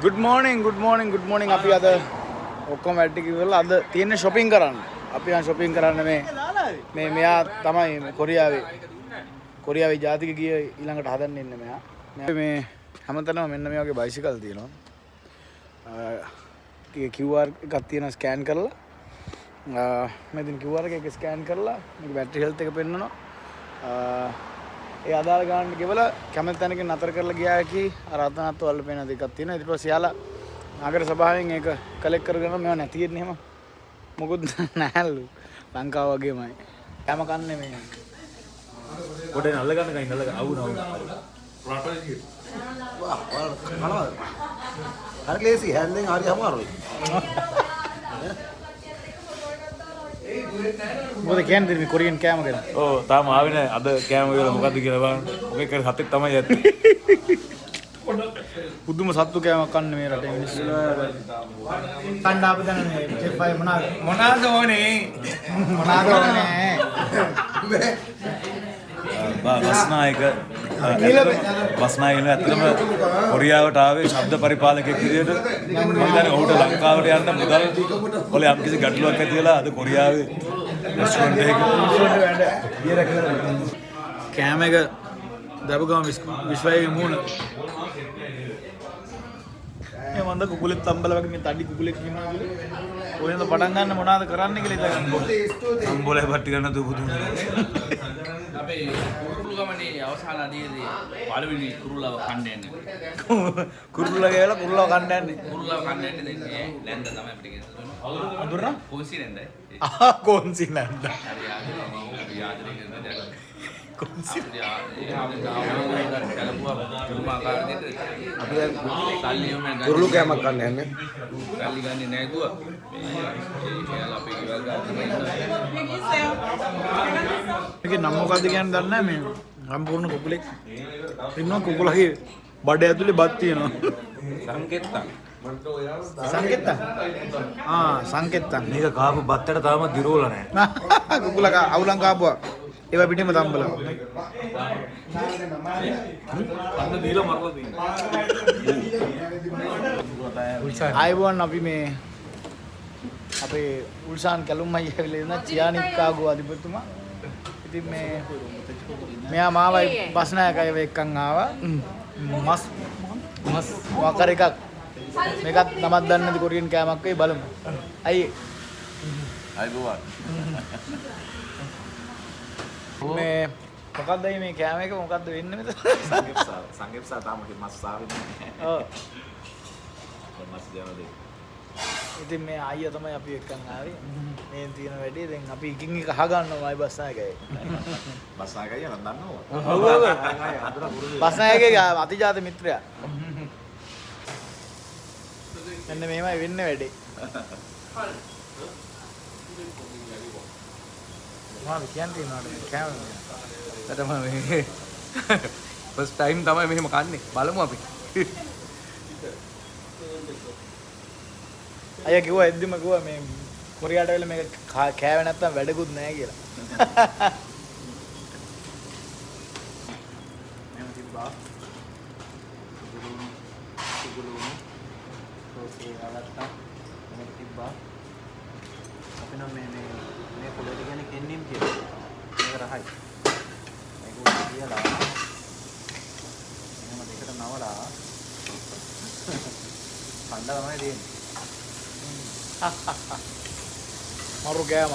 Good morning. අපි අද ඔක්කොම වැඩ ටික ඉවරලා අද තියෙන්නේ shopping කරන්න. අපි යන shopping කරන්න මේ මෙයා තමයි කොරියාවේ ජාතික ගිය ඊළඟට හදන්න ඉන්නේ මෙයා. මේ හැමතැනම මෙන්න මේ වගේ බයිසිකල් තියෙනවා. QR එකක් තියෙනවා ස්කෑන් කරලා. මේ දින QR එක ස්කෑන් කරලා මේක බැටරි හෙල්ත් එක පෙන්නනවා. ඒ ආදාළ ගන්න ගෙවලා කැමති තැනකින් නතර කරලා ගියා කි අර අතනත් වල පේන දෙකක් තියෙනවා. ඊට පස්සේ යාලා නගර සභාවෙන් ඒක කලෙක්ට් කරගෙන මේවා නැති වෙන්නේ එහෙම මොකුත් නැහැලු. ලංකාව වගේමයි. කැම කන්නේ මේ. කොටේ නල්ල ගන්න කයින් නල්ල අවුනවා. රටේ වා කනවාද? හරි ලේසි හැන්දෙන් හරි අමාරුයි. මොකද කියන්නේ මේ කොරියන් කෑම ගැන? ඔව් තාම ආවේ නැහැ. අද කෑම වල මොකද්ද කියලා බලන්න. ඔකේ කර හතෙක් තමයි යන්නේ. පුදුම සත්තු කෑමක් කන්නේ මේ රටේ මිනිස්සු. කණ්ඩා අපදන මේ චෙෆ් අය මොනවාද ඕනේ? බස්නායක ඇත්තටම කොරියාවට ආවේ ශබ්ද පරිපාලකයෙක් විදියට මම දැන් ඔහුට ලංකාවට යන්න මුදල් වල යම්කිසි ගැටලුවක් ඇති වෙලා අද කොරියාවේ රෙස්ටුරන්ට් එකක බියර් එකක් කෑම එක දබු ගම විශ්වයේ මූණ මේ මන්ද කුකුලෙක් තම්බල වගේ මේ තඩි කුකුලෙක් ඉන්නවා කියලා ඔයෙන්ද පටන් ගන්න මොනවද කරන්න කියලා ඉතින් අම්බෝලේ පට්ටි ගන්න දුබුදුන අපේ කුරුළු ගමනේ අවසාන අධීරේ පළවෙනි කුරුල්ලව කන්න යන්නේ. කුරුල්ලා කියලා කුරුල්ලා කන්න යන්නේ. කුරුල්ලව කන්න යන්නේ දෙන්නේ නැන්ද තමයි අපිට කියන්නේ. අඳුරන? කොන්සි නැන්දයි. කොන්සි නැන්ද. හරි ආදරේ කරන දැන්. කොන්සි. අපි දැන් කුරුළු කෑමක් ගන්න යන්නේ. කල්ලි ගන්නේ නැහැ දුව. එයාලා අපේ ගෙවල් ගන්න මේකේ නම මොකද්ද කියන්නේ දන්නේ නැහැ මේ සම්පූර්ණ කුකුලෙක් ඉන්නවා කුකුලගේ බඩ ඇතුලේ බත් තියෙනවා සංකෙත්තන් මේක කාපු බත්තට තාම දිරෝලා නැහැ කුකුලක අවුලන් කාපුවා ඒවා පිටින්ම තම්බලා අන්න දීලා මරලා තියෙනවා ආයුබෝවන් අපි මේ අපේ උල්සාන් කැලුම් අයියා ඇවිල්ලා ඉන්න චියානික්කාගෝ අධිපතිතුමා ඉතින් මේ මෙයා මාවයි බස්නායකයව එක්කන් ආවා මස් වකර එකක් මේකත් නමක් දන්නේ නැති කොරියන් කෑමක් වෙයි බලමු අයියේ ආයිබෝවන් මේ මොකක්ද මේ කෑම එක මොකක්ද වෙන්නේ මෙතන සංගෙප්සා තාම මස් ආවෙන්නේ නැහැ ඔව් මස් දෙනවා ඉතින් මේ අයියා තමයි අපි එක්කන් ආවේ මේ තියෙන වැඩේ දැන් අපි එකින් එක අහගන්නවා මයි බස්නායකයි බස්නායකයි නම් දන්නවද ඔව් ඔව් බස්නායකගේ අතිජාත මිත්‍රයා මෙන්න මෙහෙමයි වෙන්නේ වැඩේ මොනවද කියන්නේ නේද කෑම තමයි මේ ෆස්ට් ටයිම් තමයි මෙහෙම කන්නේ බලමු අපි අයියා කිව්වා එද්දිම කිව්වා මේ කොරියාට වෙලා මේක කෑවේ නැත්තම් වැඩකුත් නැහැ කියලා මෙහෙම තිබ්බා සුගුලුණු සෝසේ ආලත්තා මෙහෙම තිබ්බා අපි නම් මේ පොළොට කියන්නේ කෙන්නිම් කියලා මේක රහයි මේක උඩ කියලා එහෙම දෙකට නවලා පණ්ඩා තමයි තියෙන්නේ මරු කෑම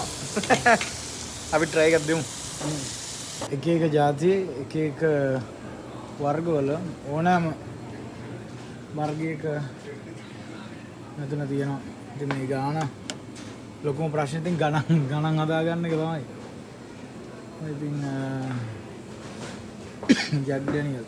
අපි try එකක් දෙමු එක එක જાති එක එක වර්ගවල ඕනෑම වර්ගයක මෙතන තියෙනවා ඉතින් මේ ගාන ලොකුම ප්‍රශ්නේ ඉතින් ගණන් හදාගන්න එක තමයි ඉතින් ජැක් ඩැනියල්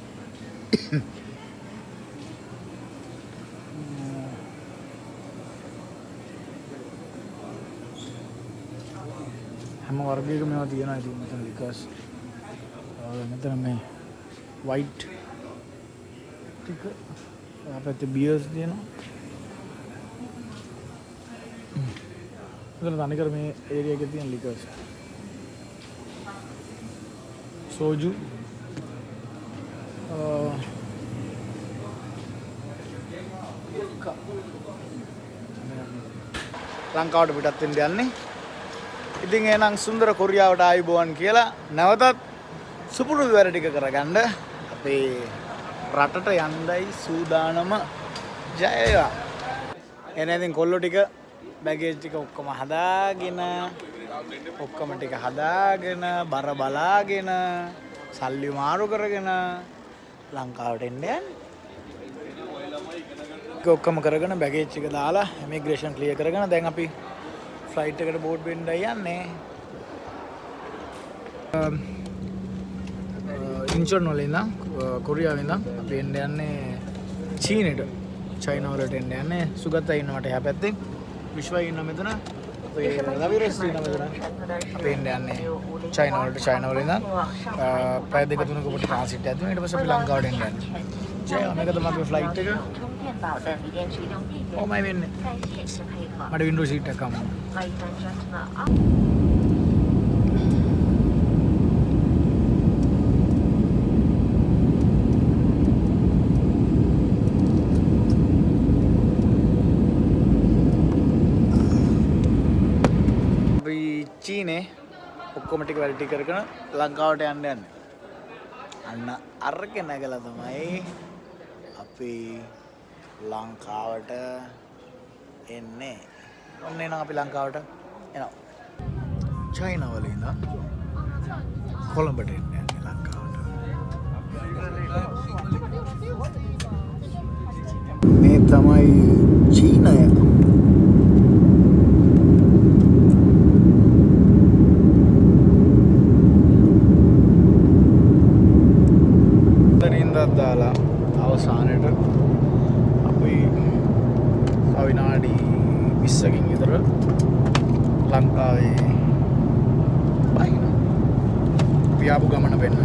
හැම වර්ගයකම මේවා තියෙනවා ඉතින් මෙතන ලිකර්ස් මෙතන මේ වයිට් ටික අපිට බියර්ස් තියෙනවා මෙතන තනිකර මේ ඒරියා එකේ තියෙන ලිකර්ස් සෝජු ලංකාවට පිටත් වෙන්න යන්නේ. ඉතින් එහෙනම් සුන්දර කොරියාවට ආයුබෝවන් කියලා නැවතත් සුපුරුදු වැඩ ටික කරගන්න අපේ රටට යන්නයි සූදානම. ජය වේවා. එහෙනම් ඉතින් කොල්ලෝ ටික බැගේජ් ටික ඔක්කොම හදාගෙන බර බලාගෙන සල්ලි මාරු කරගෙන ලංකාවට එන්න යන්නේ. ඔක්කොම කරගෙන බැගේජ් එක දාලා ඉමිග්‍රේෂන් ක්ලියර් කරගෙන දැන් අපි ෆ්ලයිට් එකට බෝඩ් වෙන්නයි යන්නේ. ඉන්චොන් වල ඉඳන් කොරියාවෙන් ඉඳන් අපි එන්න යන්නේ චීනෙට. චයිනා වලට එන්න යන්නේ. සුගතයි ඉන්නවට එහා පැත්තේ. විශ්වයි ඉන්න මෙතන. අපේ රවිරස් ඉන්න මෙතන. අපි එන්න යන්නේ චයිනා වලට. චයිනා වල ඉඳන් පැය දෙක තුනක කොට ට්‍රාන්සිට් එකක් දෙනවා. ඊට පස්සේ අපි ලංකාවට එන්න යන්නේ. ජය මේක තමයි අපේ ෆ්ලයිට් එක. ඕමයි වෙන්නේ. මට වින්ඩෝ සීට් එකක් ගමු. චීනේ ඔක්කොම ටික වැඩ ටික කරගෙන ලංකාවට යන්න යන්නේ. අන්න අරගෙන නැගලා තමයි අපි ලංකාවට එන්නේ. ඔන්න එනවා අපි ලංකාවට එනවා. චයිනා වල ඉඳන් කොළඹට එන්න යන්නේ ලංකාවට. මේ තමයි චීනය. දාලා අවසානයට අපි විනාඩි 20කින් විතර ලංකාවේ බයින. අපි ආපු ගමන වෙන්න.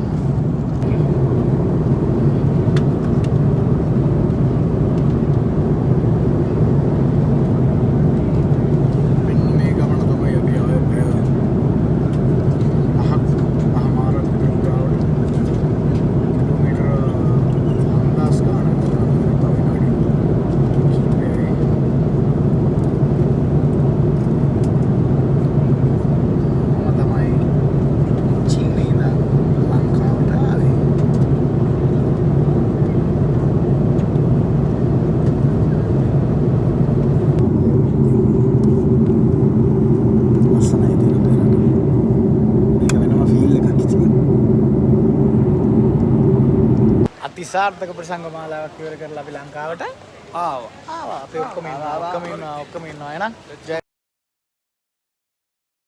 සාර්ථක ප්‍රසංගමාලාවක් ඉවර කරලා අපි ලංකාවට ආවා. අපි ඔක්කොම ඉන්නවා එහෙනම්.